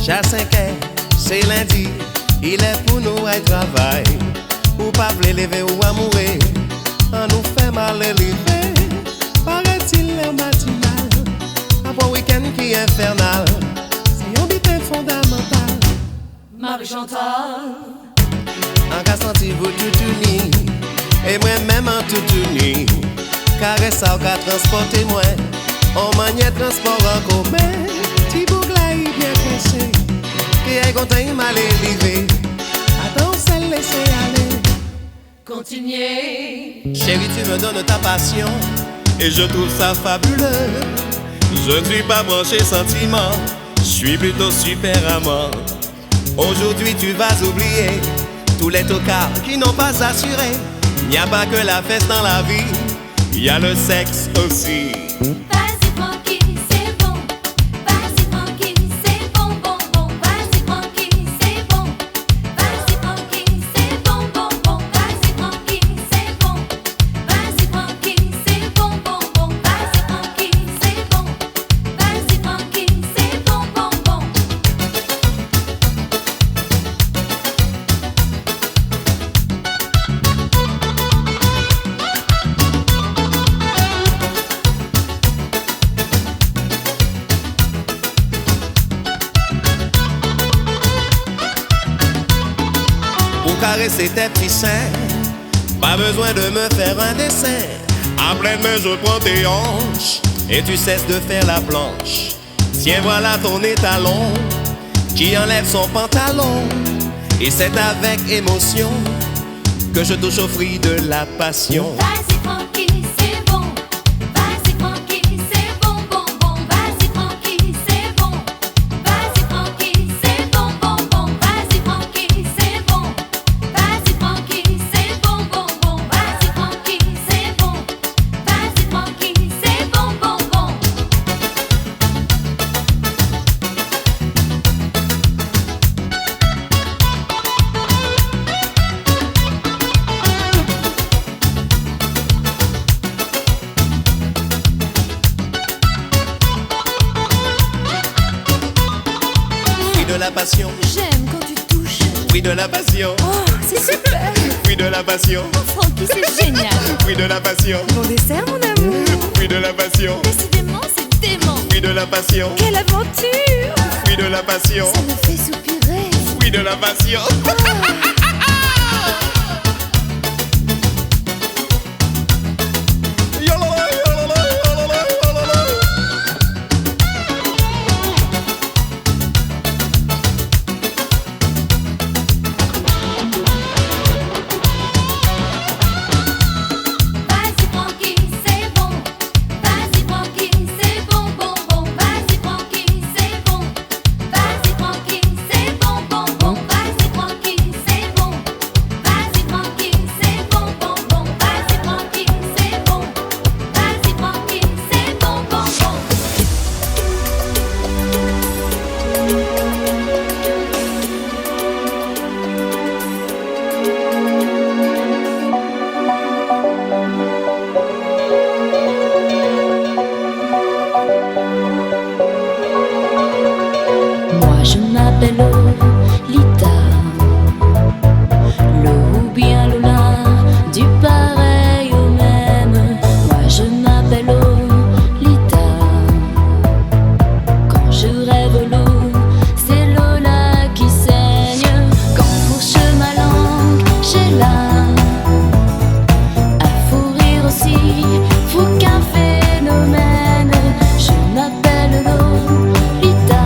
J'ai 5 heures, c'est lundi, il est pour nous à travail. Ou pas vle lever ou à mourir, on nous fait mal lever. Paraît-il le matinal, après week-end qui est infernal, c'est un bitin fondamental. Marie-Chantal, en cas senti vous tout uni, et moi-même en tout uni. Caresse ça qu'a transporté moi, on maniait transport en commun. Ti bougla y bien coincé, et est content il m'a livré. Attends, celle laisser aller. continuez. Chérie, tu me donnes ta passion, et je trouve ça fabuleux. Je ne suis pas branché sentiment, je suis plutôt super amant. Aujourd'hui tu vas oublier tous les tocards qui n'ont pas assuré. Il n'y a pas que la fête dans la vie, il y a le sexe aussi. Vas-y tranquille, c'est bon. Vas-y tranquille, c'est bon, bon, bon. Vas-y tranquille, c'est bon. Vas-y tranquille, c'est bon, bon, bon. Vas-y tranquille, c'est bon. Vas-y tranquille, c'est bon, bon, bon. Vas-y tranquille, c'est bon. Vas-y tranquille, c'est bon, bon, bon. Pour caresser tes petits seins, pas besoin de me faire un dessin. À pleine main je prends tes hanches, et tu cesses de faire la planche. Tiens voilà ton étalon, qui enlève son pantalon. Et c'est avec émotion que je touche au fruit de la passion. Vas-y tranquille, c'est bon. Vas-y tranquille, c'est bon, bon, bon. Vas-y tranquille, c'est bon. Vas-y tranquille, c'est bon, bon, bon. Vas-y tranquille, c'est bon. Vas-y tranquille, c'est bon, bon, bon. Vas-y tranquille, c'est bon. Vas-y tranquille, c'est bon, bon, bon. Fruit de la passion, J'aime quand tu touches. fruit de la passion, Oh, c'est super. fruit de la passion, Francky, c'est génial. fruit de la passion, Bon dessert, mon amour. fruit de la passion, Décidément, c'est dément. fruit de la passion, Quelle aventure. fruit de la passion, Ça me fait soupirer. fruit de la passion. Vas-y tranquille, c'est bon. Vas-y tranquille, c'est bon, bon, bon. Vas-y tranquille, c'est bon. Vas-y tranquille, c'est bon, bon, bon. Vas-y tranquille, c'est bon. Vas-y tranquille, c'est bon, bon, bon. Vas-y tranquille, c'est bon. Vas-y tranquille, c'est bon, bon, bon. Moi je m'appelle Lolita, Lo ou bien Lola, du pareil au même. Moi je m'appelle Lolita. Quand je rêve l'eau, c'est Lola qui saigne. Quand fourche ma langue, j'ai là à fourrir aussi, faut qu'un phénomène. Je m'appelle Lolita.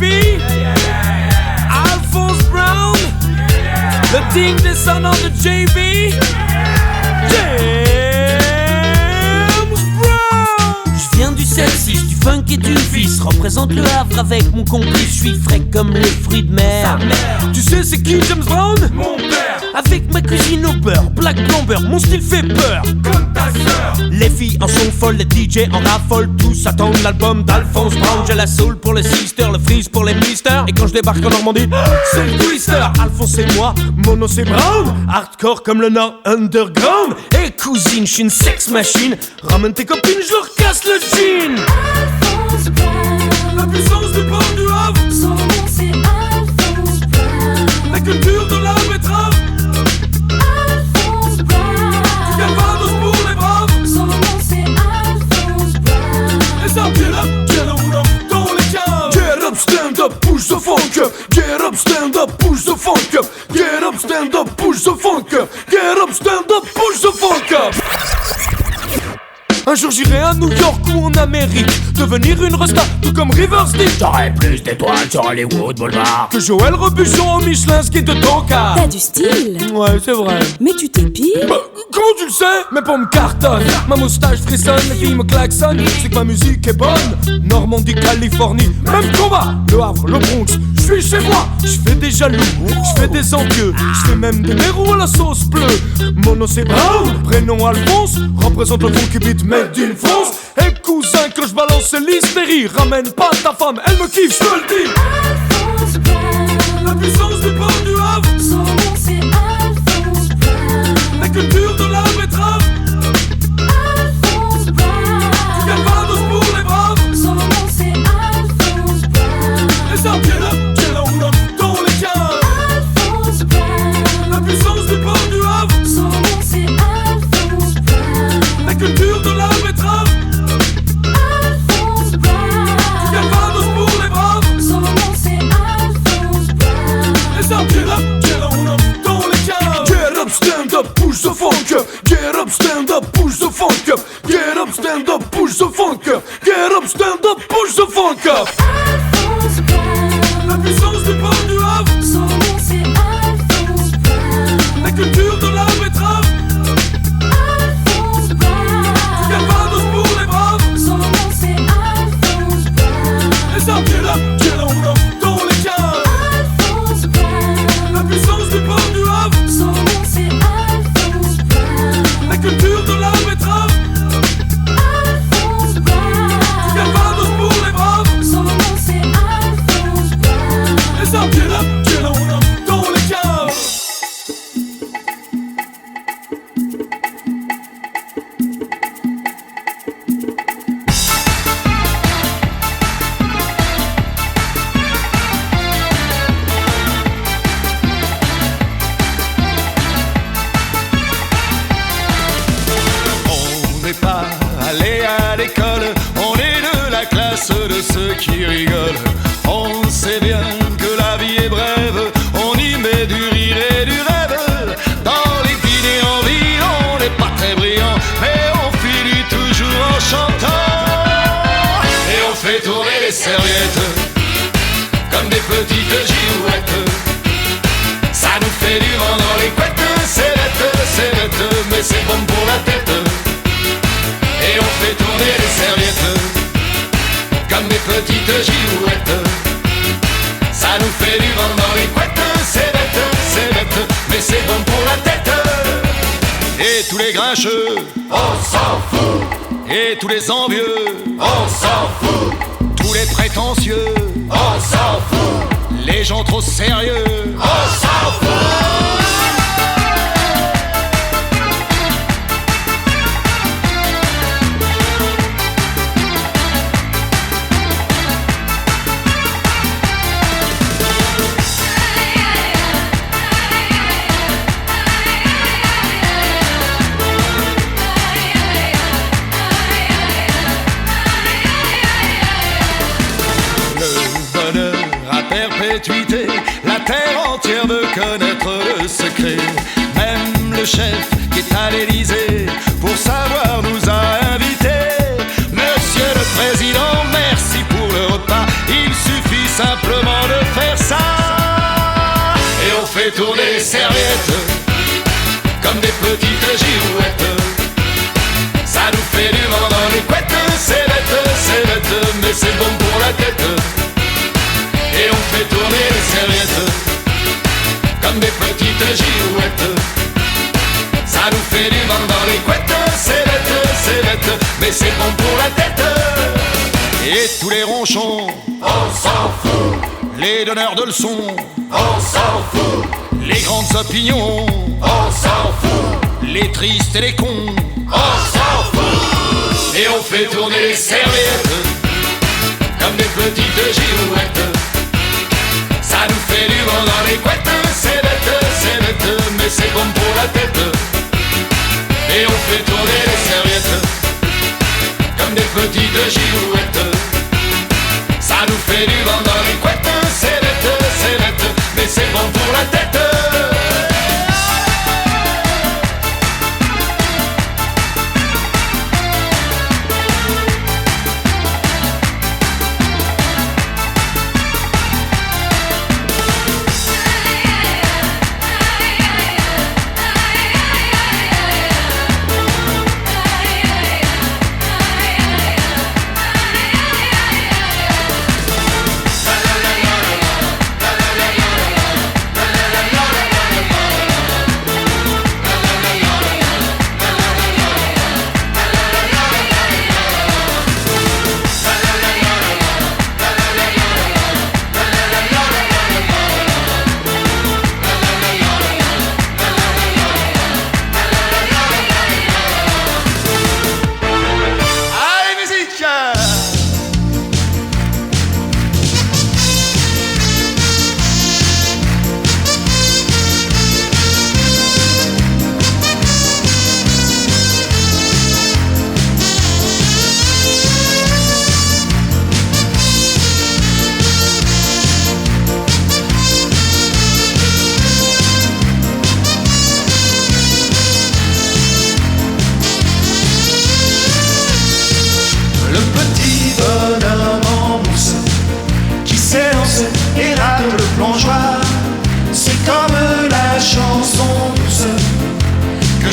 JB, Alphonse Brown, le digne descendant de JB, James Brown. Je viens du 7-6, du funk et du vice. Représente le Havre avec mon complice. Je suis frais comme les fruits de mer. Tu sais c'est qui James Brown? Mon père. Avec ma cuisine au beurre, Black Bomber, mon style fait peur. Comme ta sœur. Les filles en sont folles, les DJ en raffolent. Tous attendent l'album d'Alphonse Brown. J'ai la soul pour les sisters, le freeze pour les misters. Et quand je débarque en Normandie, c'est le twister. Alphonse c'est moi, Mono c'est Brown. Hardcore comme le Nord underground. Et cousine, je suis une sex machine. Ramène tes copines, je leur casse le jean. Alphonse Brown. La puissance du port du Havre. Son nom c'est Alphonse Brown. La culture de la betterave. Alphonse Brown. Calvados pour les braves. Son nom c'est Alphonse Brown. Les armes, get up dans les caves. Get up, stand up, push the funk up. Get up, stand up, push the funk up. Get up, stand up, push the funk up. Get up, stand up, push the funk up. Un jour j'irai à New York ou en Amérique, devenir une resta, tout comme River Stick. J'aurai plus d'étoiles sur Hollywood Boulevard que Joël Robuchon au Michelin ski de ton cas. T'as du style, Ouais, c'est vrai. mais tu t'épiles. Bah, comment tu le sais? Mes pommes cartonnent, ma moustache frissonne, les filles me klaxonnent. C'est que ma musique est bonne. Normandie, Californie, même combat. Le Havre, le Bronx, je suis chez moi. Je fais des jaloux, je fais des envieux. Je fais même des mérous à la sauce bleue. Mon nom c'est Brown, prénom Alphonse. Représente le funky beat made in France. Et cousin, quand je balance l'hystérie, ramène pas ta femme, elle me kiffe, je te le dis. Alphonse Brown. La puissance du port du Havre. Son nom c'est Alphonse Brown. La culture de la betterave. Alphonse Brown. Calvados pour les braves. Son nom c'est Alphonse Brown. Les armes, get up dans les caves. Alphonse Brown. La puissance du port du Havre. Son nom c'est Alphonse Brown. La culture de la betterave. Alphonse Brown. Calvados pour les braves. Son nom c'est Alphonse Brown. Les armes, get up dans les caves. Get up, stand up, push the funk up. Get up, stand up, push the funk up. Get up, stand up, push the funk up. Get up, stand up, push the funk up. Alphonse Brown. La puissance du port du Havre. Son nom c'est Alphonse Brown. La culture de la betterave. Alphonse Brown. Calvados pour les braves. Son nom c'est Alphonse Brown. Les armes, get up dans les caves. Alphonse Brown. La puissance du port du Havre. Son nom c'est Alphonse Brown. La culture de la betterave. Alphonse Brown. Calvados pour les braves. Son nom c'est Alphonse Brown. Les armes, get up dans les caves. On n'est pas allé à l'école, on est de la classe de ceux qui rigolent. On sait bien que la vie est brève, on y met du rire et du rêve. Dans les dîners en ville, on n'est pas très brillant, mais on finit toujours en chantant. Et on fait tourner les serviettes comme des petites girouettes. Ça nous fait du vent dans les couettes. C'est bête, mais c'est bon pour la tête. Et on fait tourner les serviettes comme des petites girouettes. Ça nous fait du vent dans les couettes. C'est bête, mais c'est bon pour la tête. Et tous les grincheux, on s'en fout. Et tous les envieux, on s'en fout. Tous les prétentieux, on s'en fout. Les gens trop sérieux, on s'en fout. Perpétuité, la terre entière veut connaître le secret. Même le chef qui est à l'Élysée pour savoir nous a invités. Monsieur le Président, merci pour le repas. Il suffit simplement fait tourner les serviettes comme des petites girouettes. Ça nous fait du vent dans les couettes. C'est bête, mais c'est bon pour la tête. Et on fait tourner les serviettes comme des petites girouettes. Ça nous fait du vent dans les couettes. C'est bête, mais c'est bon pour la tête. Et tous les ronchons, on s'en fout. Les donneurs de leçons, on s'en fout. Les grandes opinions, on s'en fout. Les tristes et les cons, on s'en fout. Et on fait tourner les serviettes comme des petites girouettes. Ça nous fait du vent dans les couettes. C'est bête, mais c'est bon pour la tête. Et on fait tourner les serviettes comme des petites girouettes. Ça nous fait du vent dans les couettes. C'est bête, mais c'est bon pour la tête.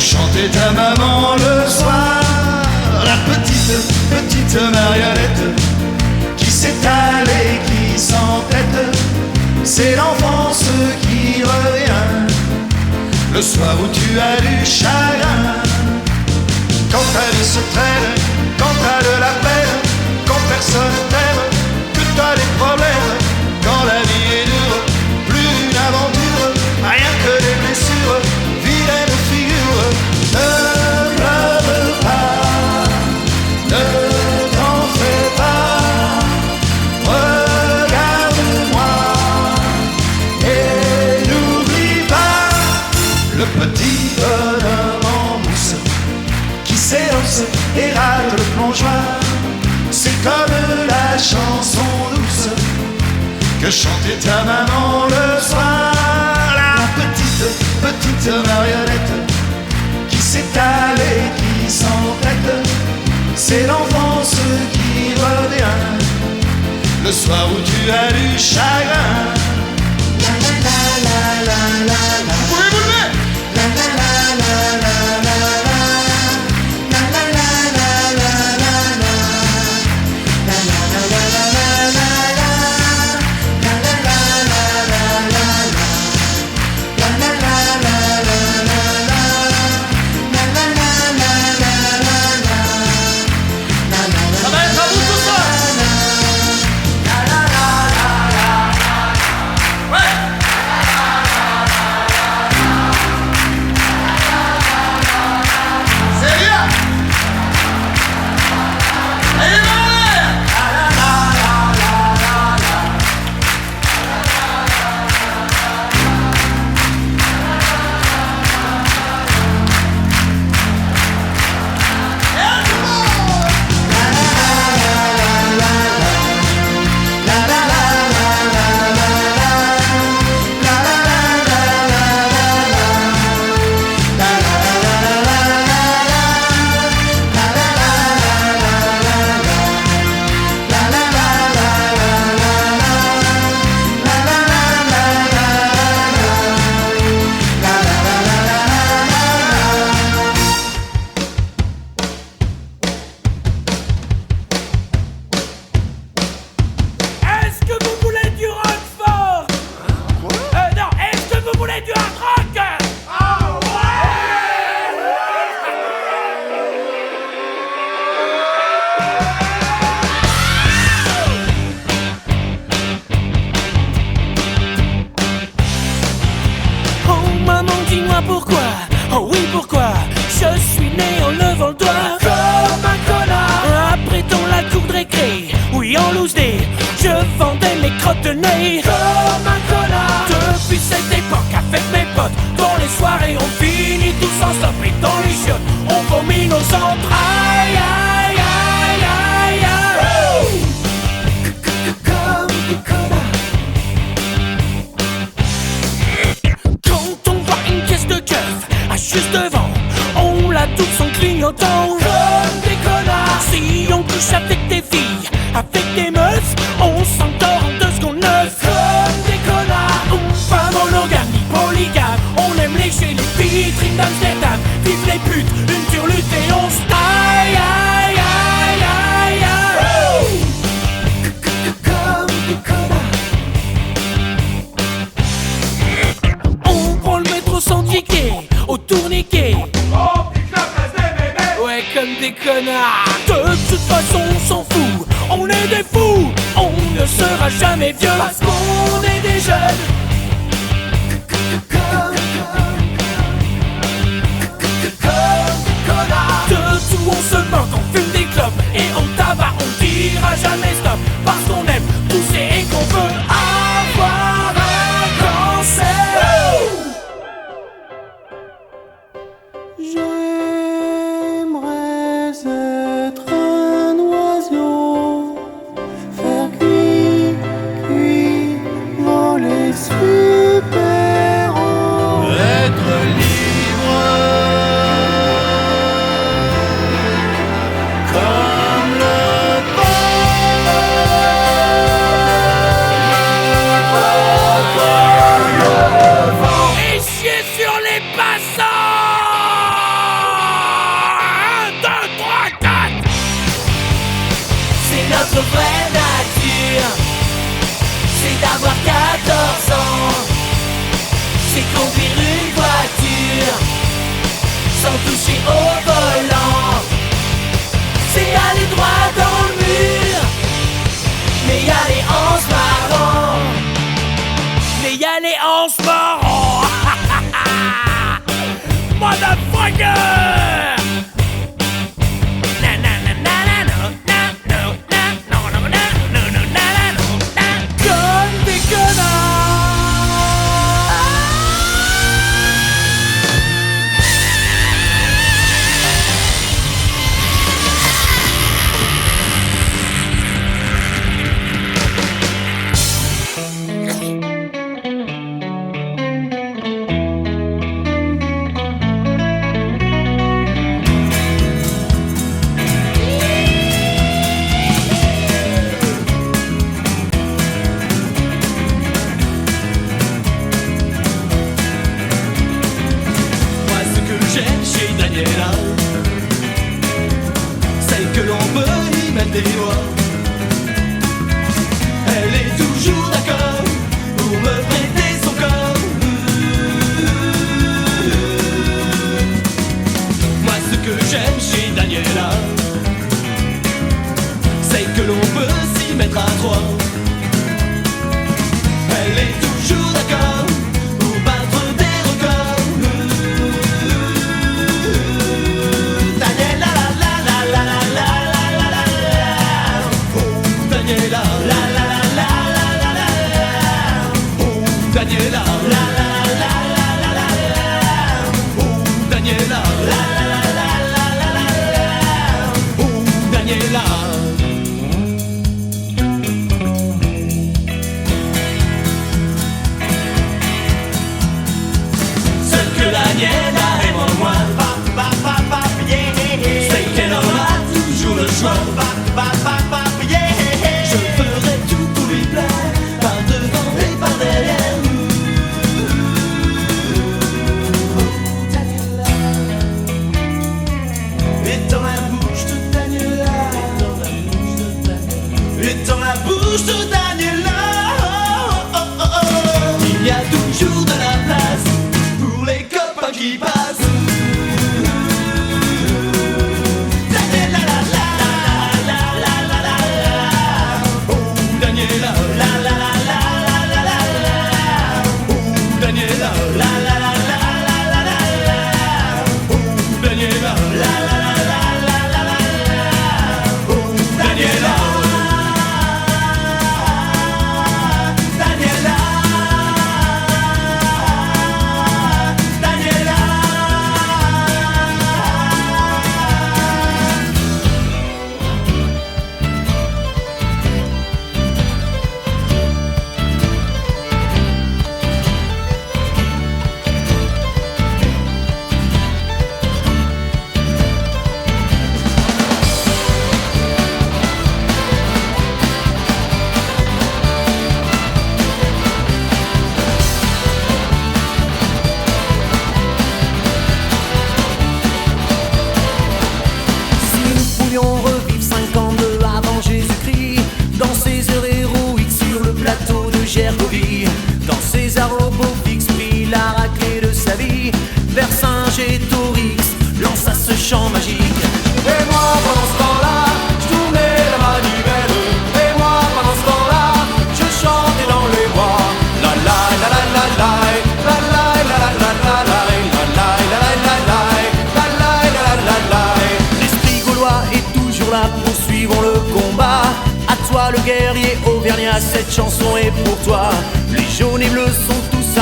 Chanter ta maman le soir, la petite marionnette qui s'étale et qui s'entête. C'est l'enfance qui revient le soir où tu as du chagrin. Quand ta vie se traîne, quand t'as de la peine, quand personne t'aime, que t'as des problèmes, quand la vie est dure, plus une aventure, rien que des blessures, vilaine figure. Ne pleure pas, ne t'en fais pas, regarde-moi et n'oublie pas le petit bonhomme en mousse qui s'élance et rate le plongeoir. C'est comme la chanson douce que chantait ta maman le soir. La petite marionnette qui s'étale et qui s'entête. C'est l'enfance qui revient le soir où tu as du chagrin. La la la la la la la. Vous pouvez vous lever. La la la la la la la. La la la la la la la. La la la la la la la. La la la la la la la. La la la la la la la. La la la la la la la. Ça va être à vous tout ça. La la la la la la. soirées, on finit tous en stop et dans les chiottes, on vomit nos entrailles. Aïe, aïe, aïe, aïe. Comme des connards. Quand on voit une caisse de keuf juste devant, on la touche en clignotant. Comme des connards. Si on couche avec des filles, avec des meufs, on s'endort en 2 secondes 9. Comme des connards. Pas monogamie, polygame, on aime lécher les vitrines d'Amsterdam. Vive les putes, une turlute et on se taille. Aïe, aïe, aïe, aïe. Comme des connards. On prend le métro sans ticket, au tourniquet. Oh, putain, place des bébés. Ouais, comme des connards. De toute façon, on s'en fout. On est des fous. On ne sera jamais vieux parce qu'on est des jeunes. De tout, on se moque, on fume des clopes et on tabac, on dira jamais stop parce qu'on aime pousser et qu'on veut avoir un cancer. J'aimerais être un oiseau, faire cuit, voler super haut, Être libre comme le Et chier sur les passants. 1, 2, 3, 4. C'est notre vraie nature. C'est d'avoir 14 ans. C'est conduire une voiture sans toucher au volant. C'est aller droit dans le mur. Mais y'a les hanches marrants. Mais y'a les hanches marrants. Motherfucker. Comme des Moi ce que j'aime chez Daniela, c'est que l'on peut y mettre des doigts. Elle est toujours d'accord pour me prêter son corps. Moi ce que j'aime chez Daniela, c'est que l'on peut s'y mettre à 3. Elle est toujours d'accord pour battre des records. Daniela, la la la la la la la la la. Oh Daniela, la la la la la la la. Oh Daniela, la la la la la la la. Oh Daniela, la la la la la la la. Oh Daniela. Seul que Daniela aime en moi, c'est qu'elle aura toujours le choix. Je ferai tout pour lui plaire, par devant et par derrière. Et dans la bouche de Daniela, et dans la bouche de Daniela, il y a toujours de la place pour les copains qui passent. Daniela, la la la la la la la la. Oh Daniela, la la la la la la la. Oh Daniela, la la la la la la la. Oh Daniela, la la la la la la la. Oh Daniela. Daniela,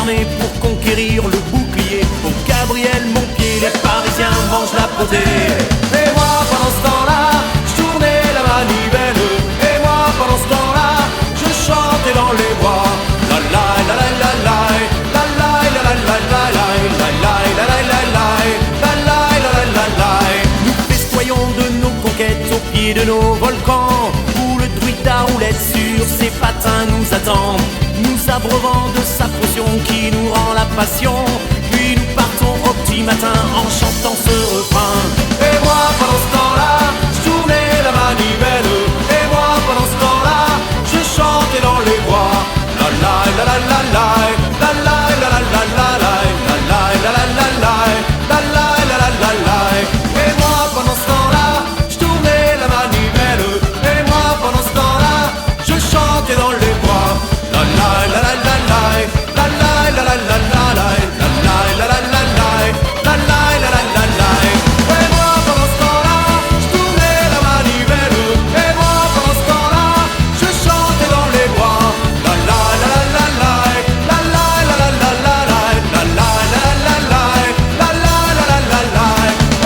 journée pour conquérir le bouclier. Pour Gabriel Montpied, les Parisiens mangent la potée. Et moi pendant ce temps-là, je tournais la manivelle. Et moi pendant ce temps-là, je chantais dans les bois. La la la la la la, la la la la la la, la la la la la la, la la la la la la. Nous festoyons de nos conquêtes au pied de nos volcans, où le druide à roulettes sur ses patins nous attend, nous abreuvant de sa potion qui nous rend la passion. Puis nous partons au petit matin en chantant ce refrain. Et moi pendant ce temps-là, je tournais la manivelle. Et moi pendant ce temps-là, je chantais dans les bois. La la la la la la, la la la la la la, la la la la la la, la la la la la la. Et moi pendant ce temps-là, je tournais la manivelle. Et moi pendant ce temps-là, je chantais dans les bois. La la la la la la, la la la la la la, la la la la la la, la la la la la la. Et moi pendant ce temps-là, je tournais la manivelle. Et moi pendant ce temps-là, je chantais dans les bois. La la la la la la, la la la la la la, la la la la la la, la la la la la la.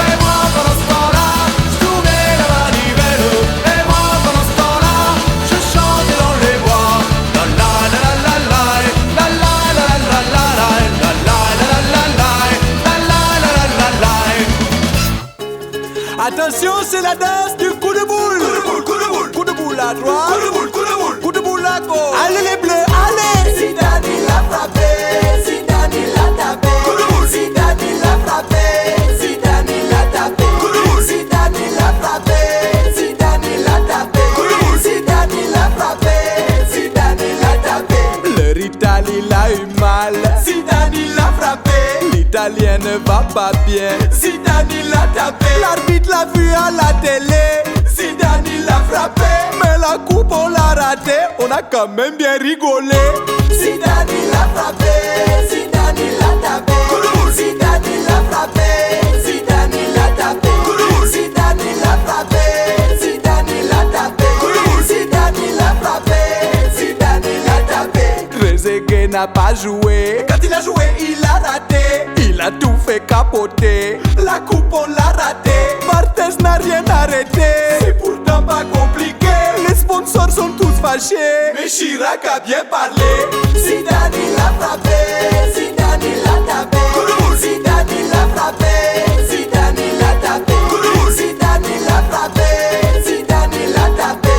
Et moi pendant ce temps-là, je tournais la manivelle. Et moi pendant ce temps-là, je chantais dans les bois. La la la la la la, la la la la la la, la la la la la la, la la la la la la. Attention, c'est la danse du coup de boule. Coup de boule, coup de boule. Coup de boule à droite. Coup de boule, coup de boule. Coup de boule à gauche. Allez les bleus, allez. Zidane il a frappé, Zidane il a tapé. Zidane il a frappé, Zidane il a tapé. Zidane il a frappé, Zidane il a tapé. Zidane il a frappé, Zidane il a tapé. Leur Italie l'a eu mal. Zidane il a frappé, L'Italien ne va pas bien. Zidane il a tapé. L'arbitre l'a vu à la télé. Zidane il a frappé, Mais la coupe on l'a raté. On a quand même bien rigolé. Zidane il a frappé, Zidane il a tapé. Zidane il a frappé, Zidane il a tapé. Zidane il a frappé, Zidane il a tapé. Zidane il a frappé, Zidane il a tapé. Trezeguet n'a pas joué. Quand il a joué, il a raté. Il a tout fait capoter. La coupe on l'a raté. Barthez n'a rien arrêté. C'est pourtant pas compliqué. Les sponsors sont tous fâchés. Mais Chirac a bien parlé. Zidane il a frappé, Zidane il a tapé. Zidane il a frappé, Zidane il a tapé. Zidane il a frappé, Zidane il a tapé.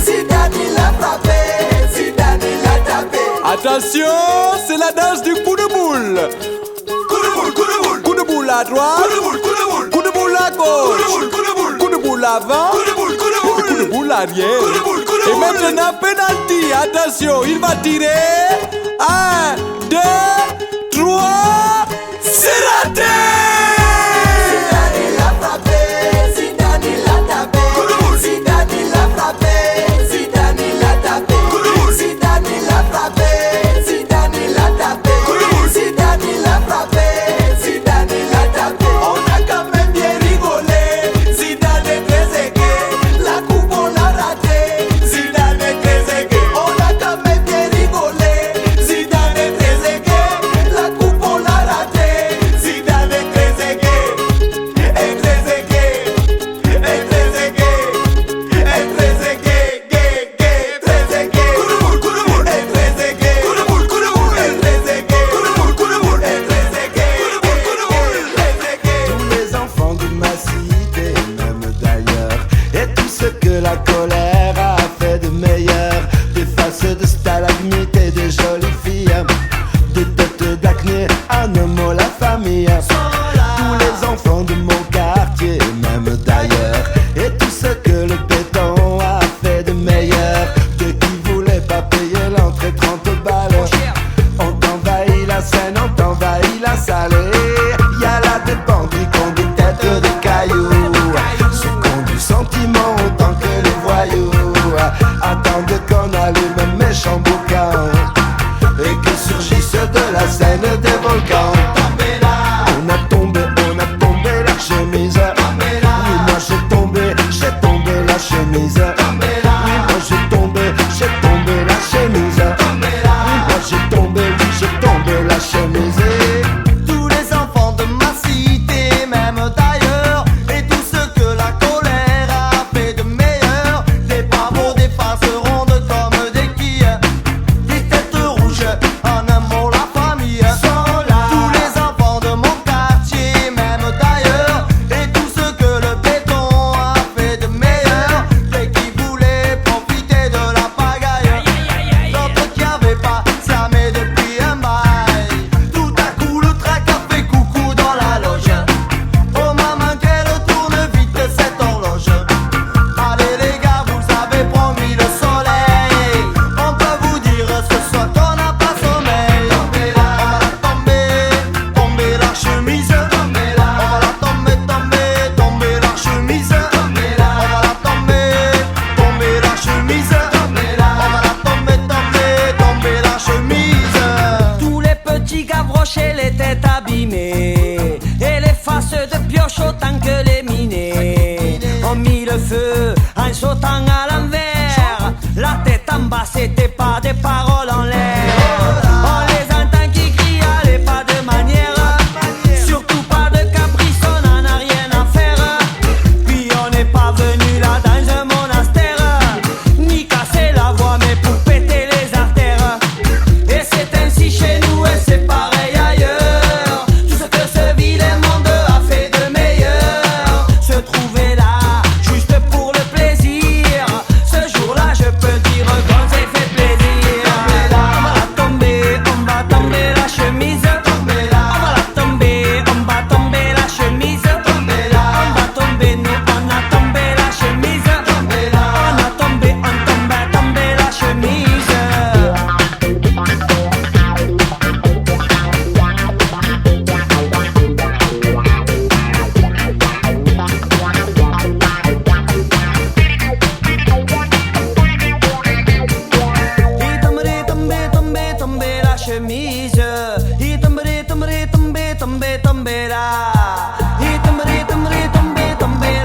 Zidane il a frappé, Zidane il a tapé. Attention, c'est la danse du coup de boule. Coup de boule, coup de boule. Coup de boule à droite. Coup de boule, coup de boule. Coup de boule à gauche. Coup de boule, coup de boule. Coup de boule avant. Coup de boule, coup de boule. Coup de boule arrière. Coup de boule, coup de Et boule. maintenant, penalty. Attention, il va tirer. 1, 2, 3. C'est raté. Zidane il a frappé, Zidane il a tapé. Zidane il a frappé, Zidane il a tapé. Zidane il a frappé, Zidane il a tapé. Zidane il a frappé, Zidane il a tapé. On a quand même bien rigolé. Zidane est très aigué, la coupe on l'a raté. Zidane est très aigué, on a quand même bien rigolé. Zidane est très aigué, la coupe on l'a raté. Zidane est très aigué, est très aigué, est très aigué, est très aigué, gay, gay, très aigué. Coup de boule, coup de boule, est très aigué. Coup de boule, coup de boule, est très aigué. Coup de boule, coup de boule, est très aigué. Coup de boule, très aigué. Tous les enfants de ma cité, même d'ailleurs, et tout ce que la colère a fait de meilleur, des faces de stalagmites et des jolies filles, des têtes d'acné, un homme, la famille, tous les enfants de mon quartier, même d'ailleurs, et tout ce que le béton a fait de meilleur, de qui voulait pas payer l'entrée 30 balles. On t'envahit la Seine, on t'envahit la Salée. Y'a là des bandits qui ont des têtes de cailloux, ceux qui ont du sentiment autant que les voyous, attendent qu'on allume un méchant boucan et que surgit prince autant à l'envers. La tête en bas, c'était pas des paroles en l'air. On les entend qui crient, allez, pas de manière. Surtout pas de caprice, on en a rien à faire. Puis on n'est pas venu là dans un monastère, ni casser la voix, mais pour péter les artères. Et c'est ainsi chez nous et c'est pareil ailleurs. Tout ce que ce vilain monde a fait de meilleur, se trouver là juste pour le plaisir. Ce jour-là je peux dire qu'on s'est fait plaisir. On va tomber la chemise. On va la tomber, on va tomber la chemise. On va tomber, nous on a tombé la chemise. On a tombé, on tombe la chemise. Tomber la chemise. Il tomber là. Il tomber la chemise. Il tomber là.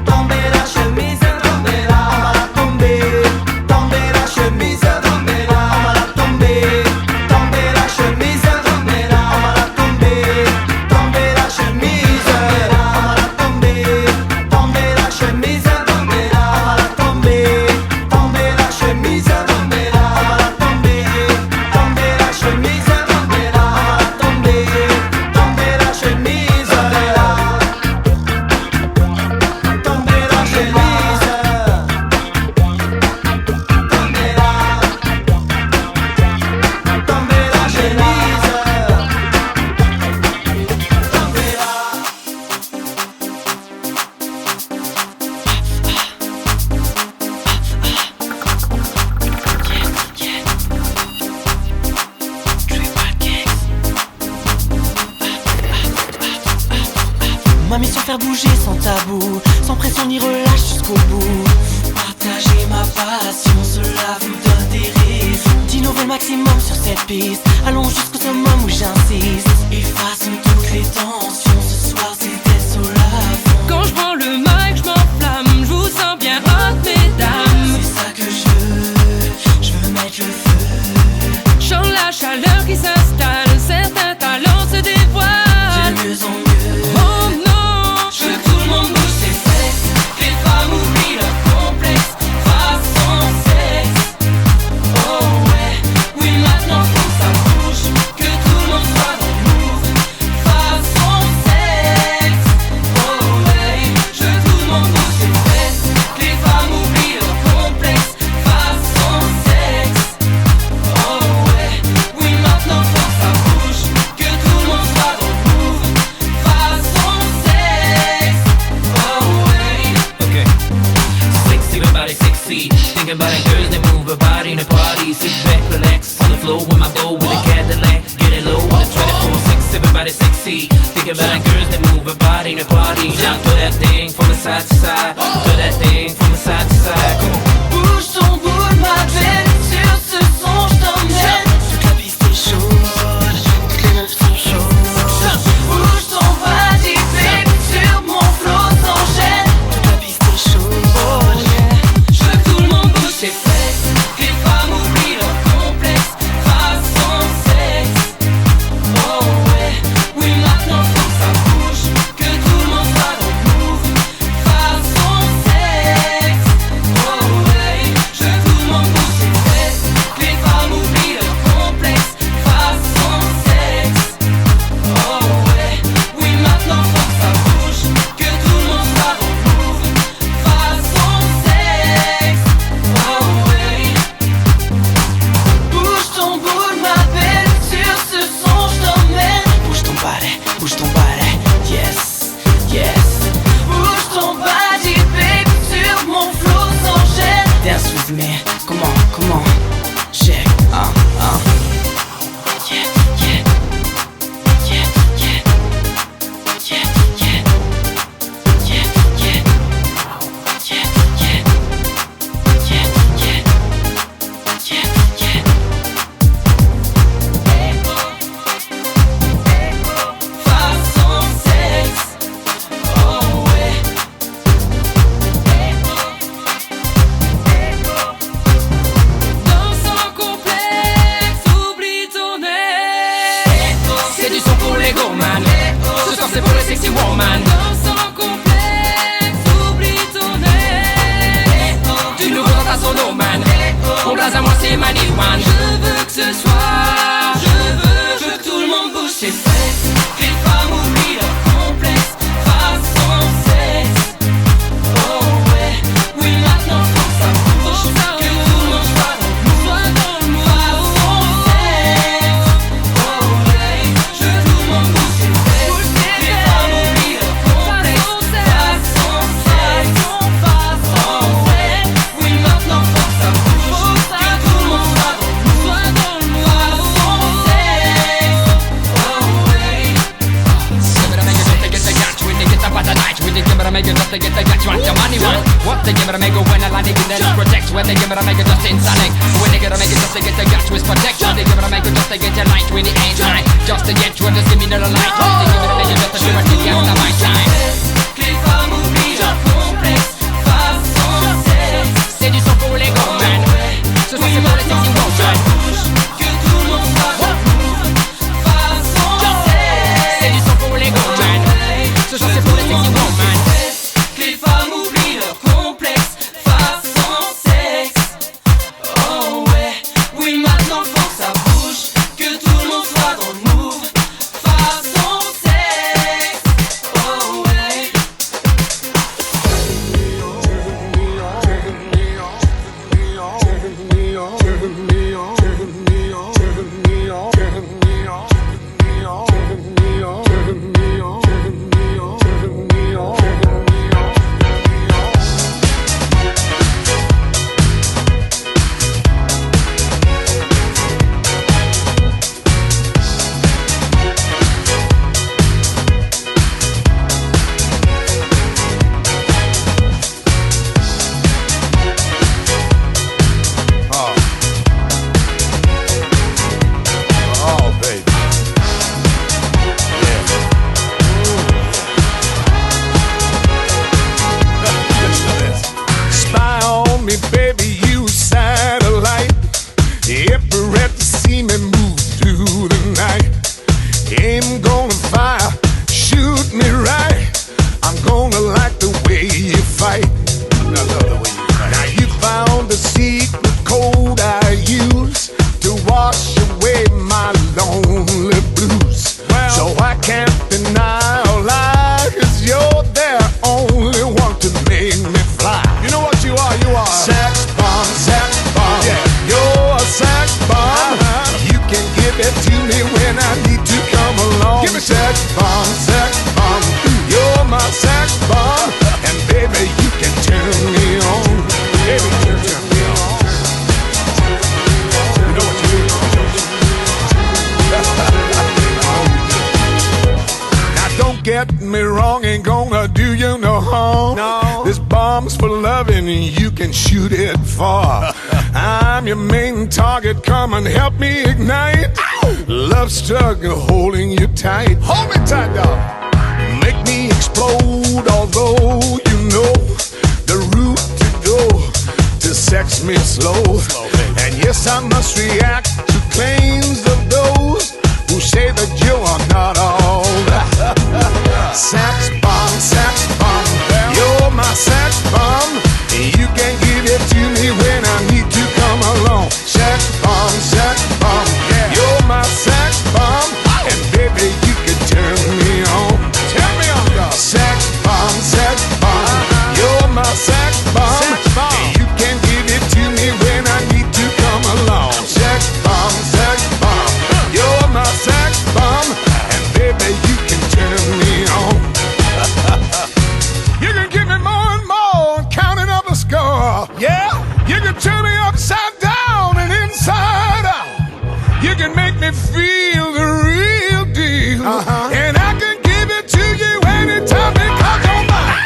Tomber la chemise. On va la tomber la chemise. On va la tomber la chemise. On va la tomber la chemise. On va la tomber la chemise. On va la tomber la chemise. On va la tomber la chemise. Ma mission faire bouger sans tabou, sans pression ni relâche jusqu'au bout. Partager ma passion, cela vous donne des raisons d'innover le maximum sur cette piste. Allons jusqu'au summum où j'insiste. Effaçons toutes les tensions, ce soir c'était sol à fond. Quand je prends le mic, je m'enflamme, je vous sens bien hot, mesdames. C'est ça que je veux mettre le feu. Chant la chaleur qui s'installe, certains talents se dévoilent. De mieux en mieux. Oh non, je veux que tout le monde bouge ses fesses, que les femmes oublient leur complexe, façon sexe. Oh ouais, oui maintenant faut que ça bouge, que tout le monde soit dans le move, façon sexe. Oh ouais, je veux que tout le monde bouge ses fesses, que les femmes oublient leur complexe, façon sexe. Oh ouais, oui maintenant faut que ça bouge, que tout le monde soit dans le move, façon sexe. Oh ouais. Okay. Sexy, everybody sexy. Think about it, girls, they move her body in the party. Sit back, relax on the floor with my bow with a Cadillac. Get it low with a 24/6. Everybody sexy. Think about it, girls, they move her body in the party. Now throw that thing from the side to side. Throw that thing from the side to side. Come on. Bouge ton boule, ma belle, sur ce son je t'emmène. Toute la piste est chaude, toutes les meufs sont chaudes. Bouge ton body, baby, sur mon flow s'enchaîne. Toute la piste est chaude, oh yeah. Je veux que tout le monde bouge ses fesses, que les femmes oublient leur complexe, façon sexe. Oh ouais, oui maintenant faut que ça bouge, que tout le monde soit dans le move, façon sexe. Oh ouais, je veux que tout le monde bouge ses fesses, que les femmes oublient leur complexe, façon sexe. Oh ouais, oui maintenant faut que ça bouge, que tout le monde soit dans le move, façon sexe. Oh ouais. Bouge ton boule, ma belle, sur ce son je t'emmène. Bouge ton balai, yes, yes. Bouge ton body, baby, sur mon flow s'enchaîne. Dance with me, comment, check, yeah, yeah, yeah, yeah, yeah, yeah, yeah, yeah, yeah, yeah, yeah, yeah, yeah. que ce soir je veux que tout le monde bouge ses fesses. Que les femmes oublient leur complexe façon sexe. Oh ouais, oui maintenant faut que ça bouge. Que tout le monde soit dans le mood façon sexe. Oh ouais, je veux que tout le monde bouge ses fesses. Que les femmes oublient leur complexe façon sexe. Oh ouais, oui maintenant faut que ça bouge. Que tout le monde soit dans le mood façon sexe. Oh ouais. Give it a make it just to get the catch, want your money one. What they give it a make it when a lot of get protect. When they give it a make it just inside. When they get a make it just to get the catch with protection. They give it a make it just to get your light when it ain't right. Just to get you and just give me the light. They give it a make it just to do it till the end of my time. Que les femmes oublient leur complexe façon sexe. C'est du son pour les gros man. Ce soir c'est pour les sexy woman. Que tout le monde soit dans le mood façon sexe. C'est du son pour les gros man. Ce soir c'est pour les sexy woman. Que les femmes oublient leur complexe façon sexe. Oh ouais, oui maintenant faut que ça bouge. Que tout le monde soit dans le mood façon sexe. Oh ouais. Oh, baby. Spy on me, baby, you satellite. Every to see me move through the night. Aim gonna fire, shoot me right. I'm gonna like the way you fight. I love the way you fight. Now you found the secret code I use to wash away my lonely blues. So I can't deny or lie, 'cause you're the only one to make me fly. You know what you are? You are sex bomb, sex bomb. Yeah, you're a sex bomb. You can give it to me when I need to come along. Give me sex bomb, sex bomb. You're my sex bomb, and baby you can turn me on. Baby, turn me on. You know what you do? Now don't get me wrong, ain't gonna do you no harm. No. This bomb's for loving and you can shoot it far. I'm your main target, come and help me ignite. Love struggle holding you tight. Hold me tight, dog. Make me explode, although you know the route to go to sex me slow. And yes, I must react to claims of those who say that you are not all that. Sex bomb, you're my sex bomb. You can give it to me when I need to come along. Sex bomb, you're my sex bomb, and baby you can turn me on. Turn me on, dog. Sex bomb, you're my sex bomb. You can give it to me when I need to come along. Sex bomb, you're my sex bomb, and baby you can turn me on. You can give me more and more, counting up a score. Yeah, you can turn me upside down and inside out. You can make me feel the real deal, and I can give it to you anytime because you're mine.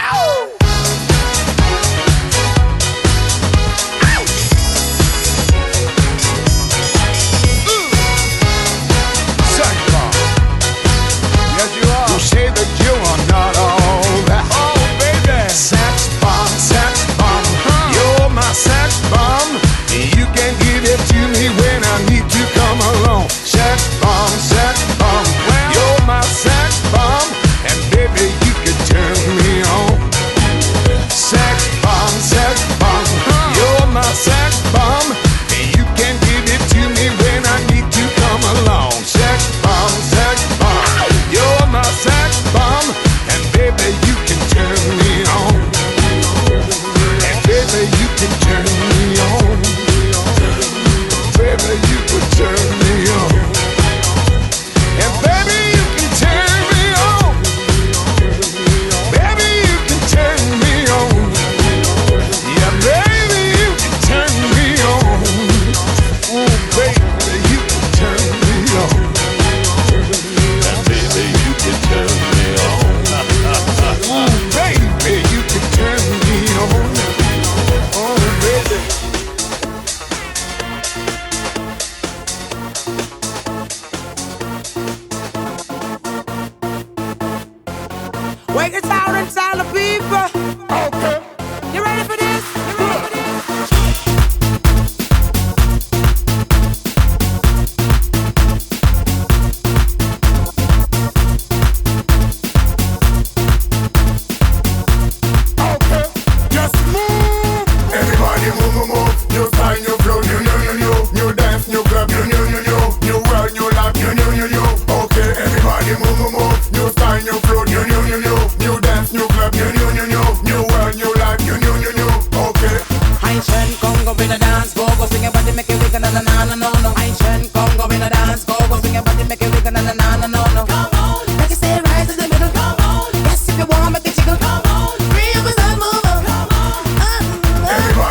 Sex bomb. Yes, you are. You say that you are not all that. Oh, baby. Sex bomb. You're my sex bomb. You can give it to me when I need to come along. Sex bomb. You're my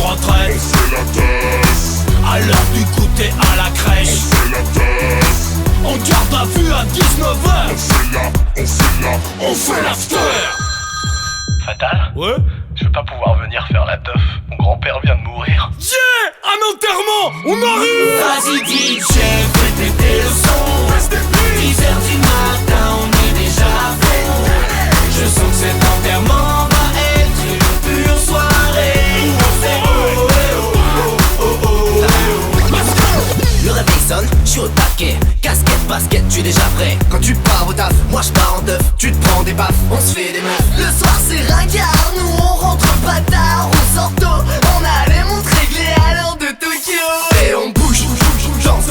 de retraite. On fait la teuf. À l'heure du goûter à la crèche. On fait la teuf. On garde à vue à 19h. On fait l'after. Fatal? Ouais? Je vais pas pouvoir venir faire la teuf. Mon grand-père vient de mourir. Yeah! Un enterrement! On arrive! Vas-y DJ, fais péter le son. 10h du matin, on est déjà à fond. Je sens que cet enterrement va être une pure soirée. On fait oh oh oh oh oh. Le réveil sonne, je suis au taquet. Casquette, basket, tu es déjà prêt. Quand tu pars au taf, moi je pars en teuf. Tu te prends des baffes, on se fait des meufs. Le soir c'est ringard, nous on rentre pas tard, on sort tôt. On a les montres réglées à l'heure de Tokyo. Et on bouge, danse,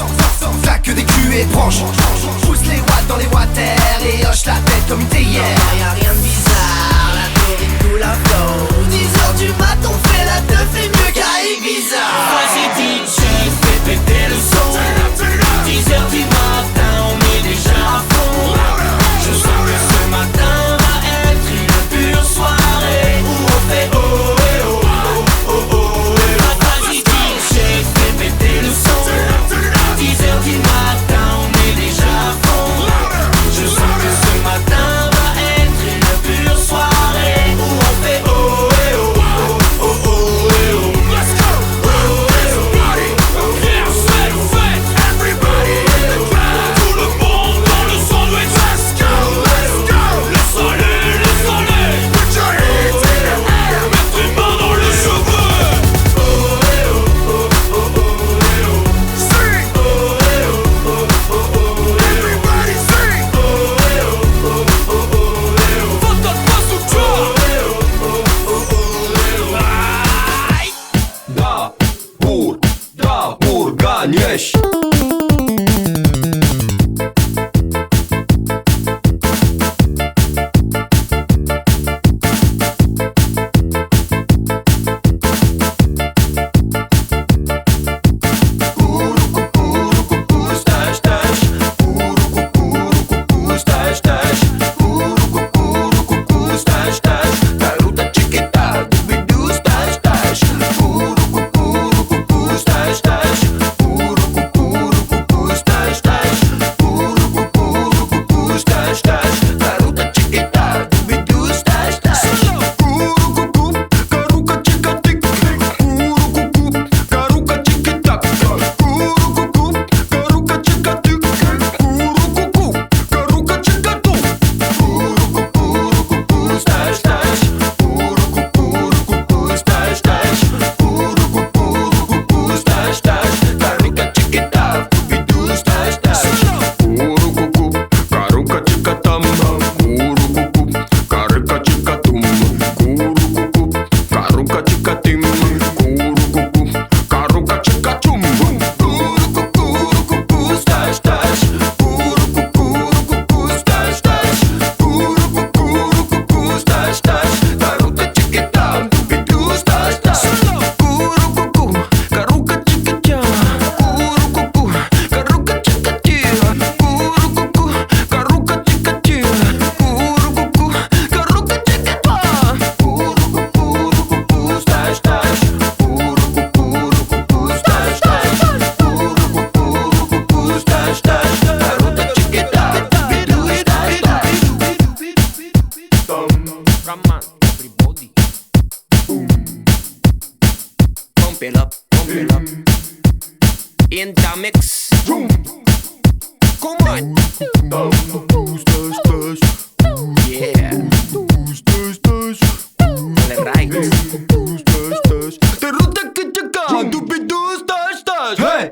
claque des culs et branche. Pousse les watts dans les water et hoche la tête comme hier. Y'a rien de bizarre, la taurine coule à flow. 10h du mat, on fait la teuf et mieux qu'à Ibiza. Vas-y DJ, fais péter le son. 10h du matin, on est déjà à fond. Je sens que ce matin va être une pure soirée où on fait oh eh oh oh oh oh eh oh. Vas-y DJ, fais péter le son. 10h du matin, on est déjà à fond. Je sens que ce matin va être une pure soirée où on fait oh eh oh oh oh oh eh oh. Let's go! Oh eh oh. Yeah, fête, everybody in the crowd. Tout le monde dans le sandwich. Let's go, let's go. Les soleils, put your hands in the air. Mets tes mains dans les cheveux. Oh eh oh oh oh oh eh oh. Sing. Oh eh oh oh oh oh eh oh. Everybody sing. Oh eh oh oh oh oh eh oh. Fatal pas sous Oh eh oh oh oh oh eh oh. Da urganiesz. In the mix. Come on. Yeah. Right. Hey.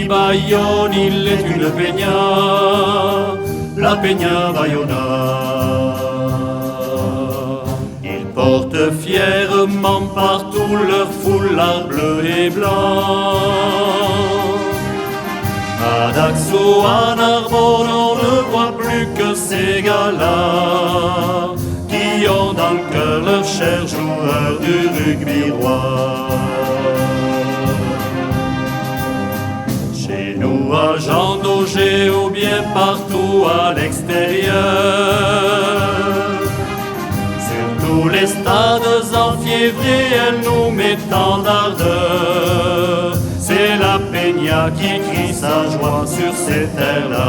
Bayonne, il est une peña, la peña Bayona. Ils portent fièrement partout leur foulard bleu et blanc. À Daxo, à Narbonne, on ne voit plus que ces gars-là qui ont dans le cœur leur cher joueur du rugby roi. Chez nous, à Jean d'Auger ou bien partout à l'extérieur, sur tous les stades enfiévrés, elle nous met tant d'ardeur. C'est la Peña qui crie sa joie sur ces terres-là.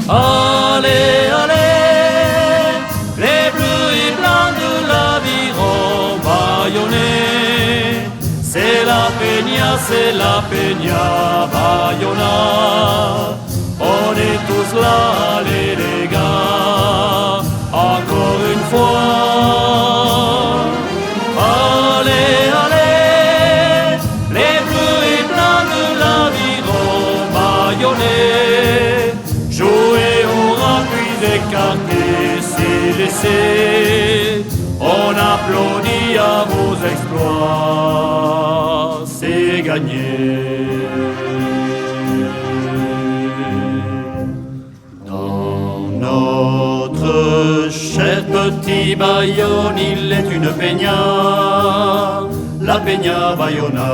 Allez, allez, les bleus et blancs de l'aviron bâillonnés. C'est la Peña Bayona. On est tous là, allez les gars, encore une fois. Allez, allez, les bleus et blancs de l'aviron bâillonnés. Jouer aura puis écarté, c'est laissé. On applaudit à vos exploits, c'est gagné. Dans notre cher petit Bayonne, il est une Peña, la Peña Bayona.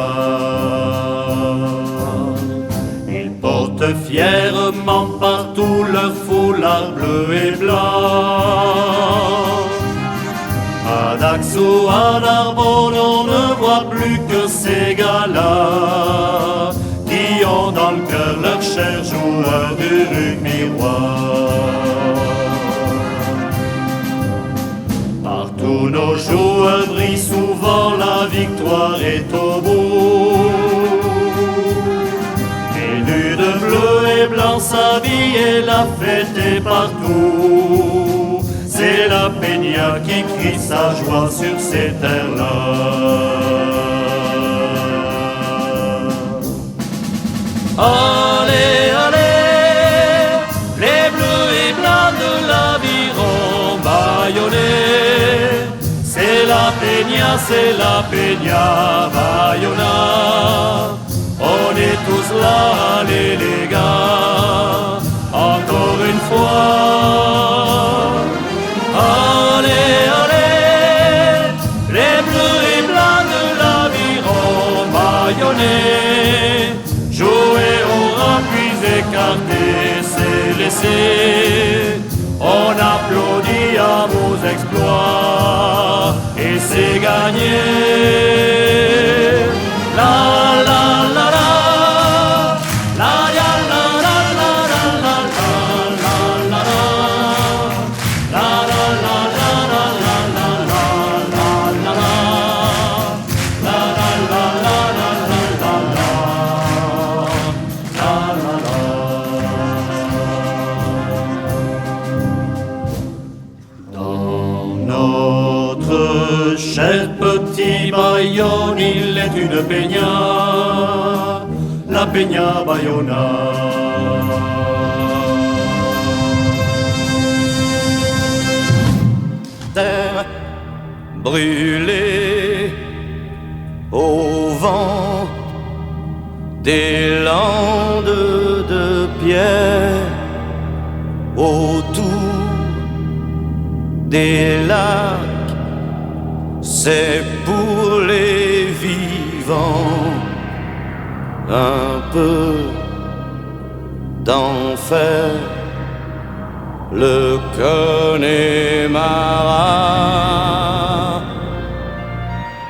Ils portent fièrement partout leur foulard bleu et blanc. À Daxo, à Narbonne, on ne voit plus que ces gars-là qui ont dans le cœur leur cher joueur du rugby roi. Partout nos joueurs brillent, souvent la victoire est au bout. Élus de bleu et blanc s'habillent, la fête est partout. C'est la Peña qui crie sa joie sur ces terres-là. Allez, allez, les bleus et blancs de l'aviron bâillonnés. C'est la Peña Bayona. On est tous là, allez les gars, encore une fois. Allez, allez, les bleus et blancs de l'aviron bâillonnés. Jouer aura puis écarté, c'est laissé. On applaudit à vos exploits et c'est gagné. La la la la, la ya la la la la la la la la la cher petit Bayonne, il est une Peña, la Peña Bayona. Terre brûlée au vent des landes de pierre, autour des lacs. C'est pour les vivants un peu d'enfer, le Connemara.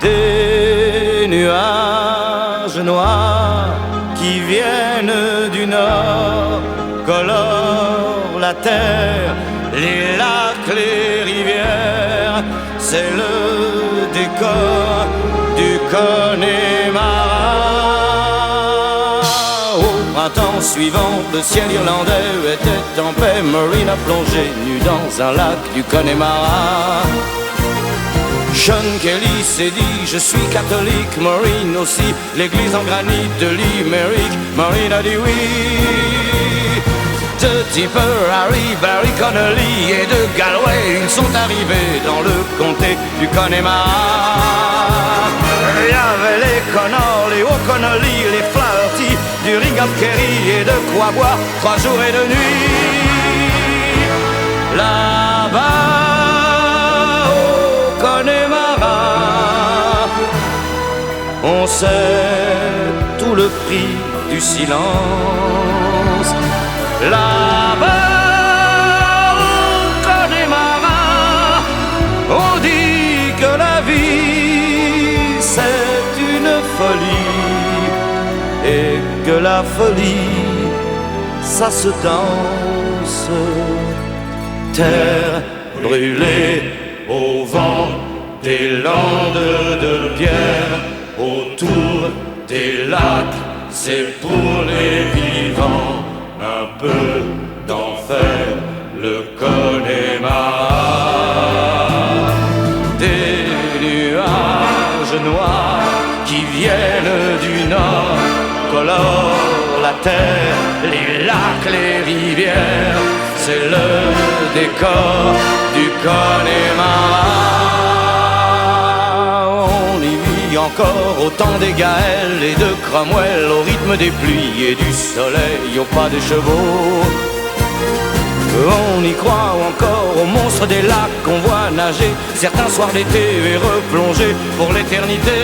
Des nuages noirs qui viennent du nord colorent la terre, les lacs, les rivières. C'est le décor du Connemara. Au printemps suivant, le ciel irlandais était en paix. Maureen a plongé nue dans un lac du Connemara. Sean Kelly s'est dit, je suis catholique. Maureen aussi, l'église en granit de Limerick. Maureen a dit oui. De Tipper, Harry, Barry Connolly et de Galway, ils sont arrivés dans le comté du Connemara. Il y avait les O'Connor, les O'Connolly, les Flaherty, du Ringham Kerry et de quoi boire 3 jours et 2 nuits. Là-bas, au Connemara, on sait tout le prix du silence. Là-bas, au Connemara, on dit que la vie c'est une folie et que la folie ça se danse. Terre brûlée au vent des landes de pierre, autour des lacs, c'est pour les vivants. Un peu d'enfer, le Connemara. Des nuages noirs qui viennent du nord colorent la terre, les lacs, les rivières. C'est le décor du Connemara. On y vit encore au temps des Gaëls et de Cromwell, au rythme des pluies et du soleil, au pas des chevaux. On y croit encore aux monstres des lacs qu'on voit nager certains soirs d'été et replonger pour l'éternité.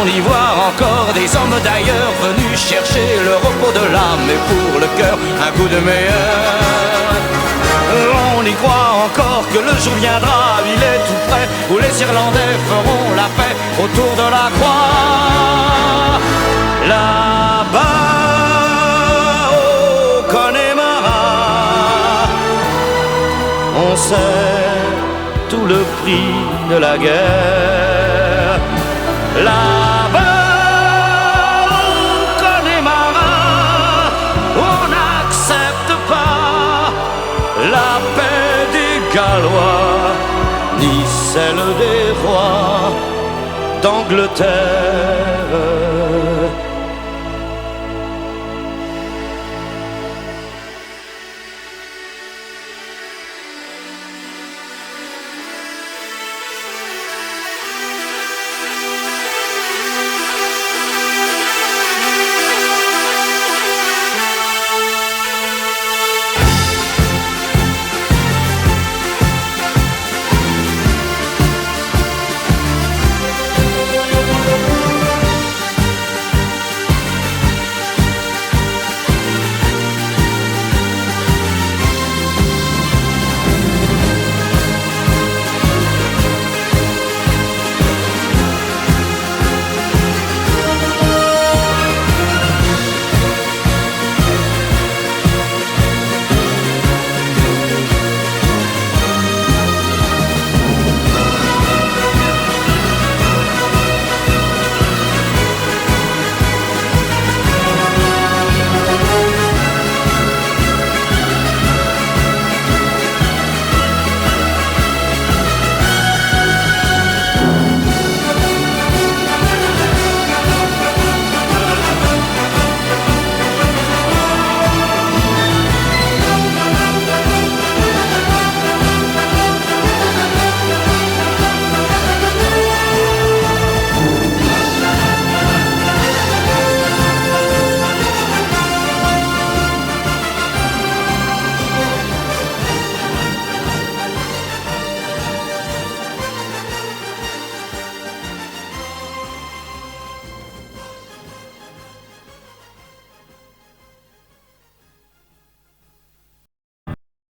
On y voit encore des hommes d'ailleurs venus chercher le repos de l'âme et pour le cœur un goût de meilleur. On y croit encore que le jour viendra, il est tout près, où les Irlandais feront la paix autour de la croix. Là-bas, au Connemara, on sait tout le prix de la guerre. Là-bas, au Connemara, on n'accepte pas la paix des Gallois, ni celle des rois d'Angleterre.